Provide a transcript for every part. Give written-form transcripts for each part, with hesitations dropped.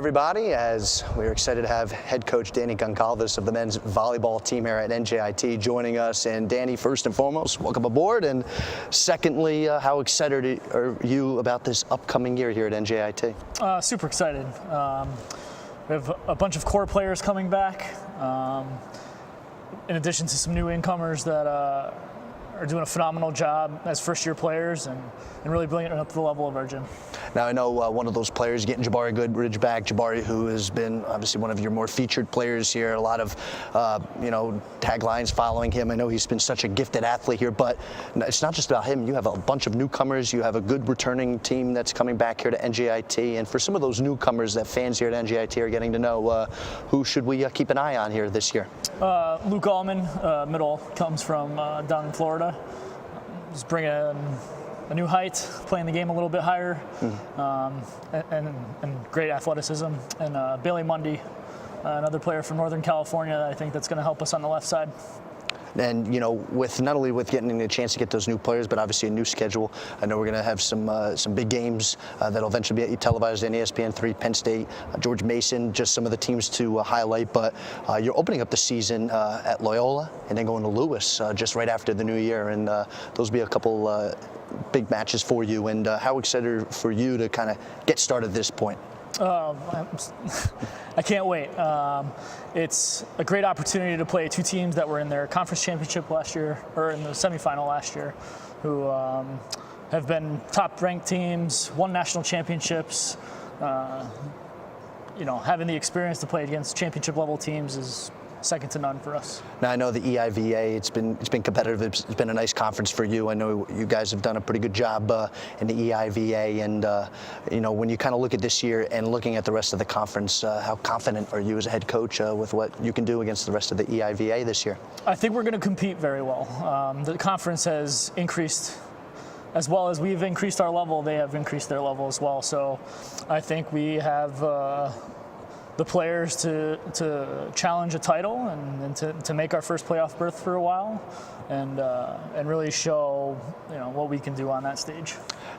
everybody, as we're excited to have head coach Danny Conclaves of the men's volleyball team here at NJIT joining us. And Danny, first and foremost, welcome aboard. And secondly, how excited are you about this upcoming year here at NJIT? Super excited. We have a bunch of core players coming back, in addition to some new incomers that are doing a phenomenal job as first-year players and really bringing it up to the level of our gym. Now, I know one of those players getting Jabari Goodridge back. Jabari, who has been obviously one of your more featured players here. A lot of, taglines following him. I know he's been such a gifted athlete here, but it's not just about him. You have a bunch of newcomers. You have a good returning team that's coming back here to NJIT. And for some of those newcomers that fans here at NJIT are getting to know, who should we keep an eye on here this year? Luke Allman, middle, comes from down in Florida. He's bringing a new height, playing the game a little bit higher, and great athleticism. And Bailey Mundy, another player from Northern California that I think that's going to help us on the left side. And, with not only with getting a chance to get those new players, but obviously a new schedule. I know we're going to have some big games that'll eventually be televised in ESPN3, Penn State, George Mason, just some of the teams to highlight. But you're opening up the season at Loyola and then going to Lewis just right after the new year. And those will be a couple big matches for you. And how excited for you to kind of get started at this point? I can't wait. It's a great opportunity to play two teams that were in their conference championship last year, or in the semifinal last year, who have been top-ranked teams, won national championships. Having the experience to play against championship-level teams is second to none for us. Now, I know the EIVA, it's been competitive. It's been a nice conference for you. I know you guys have done a pretty good job in the EIVA. And, when you kind of look at this year and looking at the rest of the conference, how confident are you as a head coach with what you can do against the rest of the EIVA this year? I think we're going to compete very well. The conference has increased. As well as we've increased our level, they have increased their level as well. So I think we have the players to challenge a title and to make our first playoff berth for a while, and really show what we can do on that stage.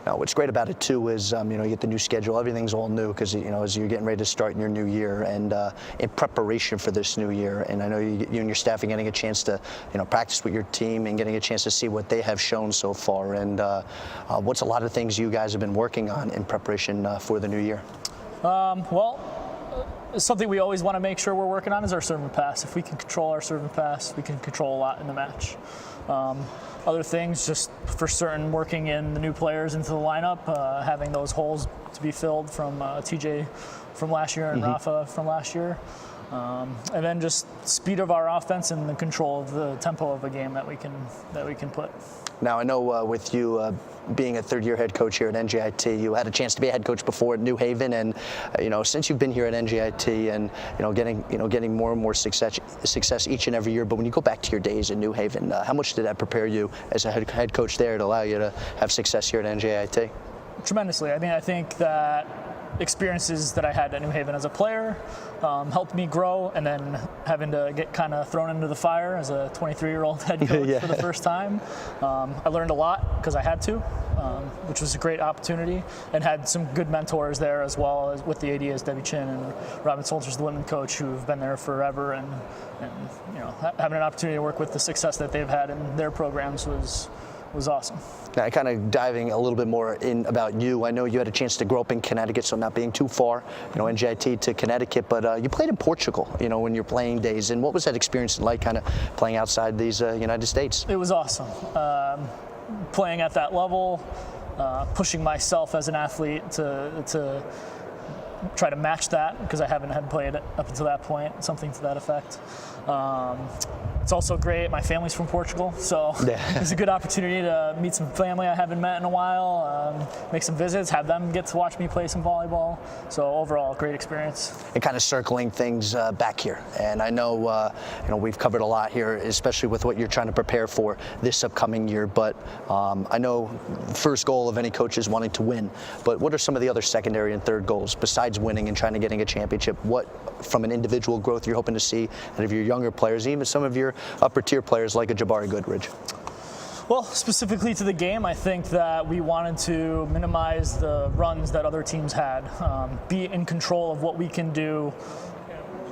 Now, what's great about it too is you get the new schedule. Everything's all new because as you're getting ready to start in your new year and in preparation for this new year. And I know you and your staff are getting a chance to practice with your team and getting a chance to see what they have shown so far. And what's a lot of things you guys have been working on in preparation for the new year? Something we always want to make sure we're working on is our serve and pass. If we can control our serve and pass, we can control a lot in the match. Other things, just for certain, working in the new players into the lineup, having those holes to be filled from TJ from last year and Rafa from last year. And then just speed of our offense and the control of the tempo of a game that we can put. Now, I know with you being a third-year head coach here at NJIT, you had a chance to be a head coach before at New Haven, and since you've been here at NJIT and getting more and more success each and every year. But when you go back to your days in New Haven, how much did that prepare you as a head coach there to allow you to have success here at NJIT? Tremendously. I think that experiences that I had at New Haven as a player helped me grow, and then having to get kind of thrown into the fire as a 23-year-old head coach for the first time. I learned a lot because I had to, which was a great opportunity, and had some good mentors there as well, as with the AD as Debbie Chin and Robin Solters, the women coach, who've been there forever, and having an opportunity to work with the success that they've had in their programs was awesome. Now, kind of diving a little bit more in about you, I know you had a chance to grow up in Connecticut, so not being too far, NJIT to Connecticut, but you played in Portugal, when you're playing days. And what was that experience like, kind of playing outside these United States? It was awesome. Playing at that level, pushing myself as an athlete to try to match that, because I haven't had played up until that point, something to that effect. It's also great. My family's from Portugal, so it's a good opportunity to meet some family I haven't met in a while, make some visits, have them get to watch me play some volleyball. So overall, great experience. And kind of circling things back here, and I know we've covered a lot here, especially with what you're trying to prepare for this upcoming year. But I know the first goal of any coach is wanting to win. But what are some of the other secondary and third goals besides winning and trying to getting a championship? What, from an individual growth, you're hoping to see out of your younger players, even some of your upper tier players like a Jabari Goodridge? Well, specifically to the game, I think that we wanted to minimize the runs that other teams had, be in control of what we can do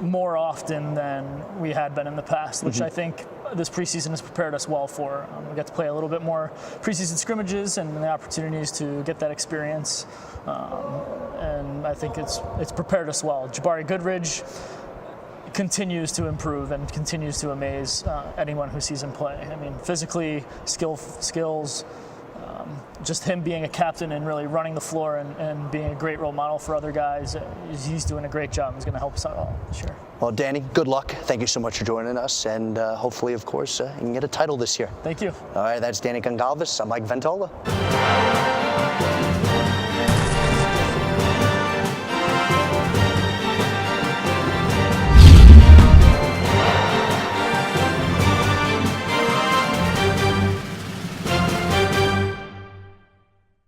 more often than we had been in the past, which I think this preseason has prepared us well for. We get to play a little bit more preseason scrimmages and the opportunities to get that experience, and I think it's prepared us well. Jabari Goodridge continues to improve and continues to amaze anyone who sees him play. I mean, physically, skills, just him being a captain and really running the floor and being a great role model for other guys. He's doing a great job. He's going to help us out all this year. Well, Danny, good luck. Thank you so much for joining us, and hopefully, of course, you can get a title this year. Thank you. All right, that's Danny Conclaves. I'm Mike Ventral.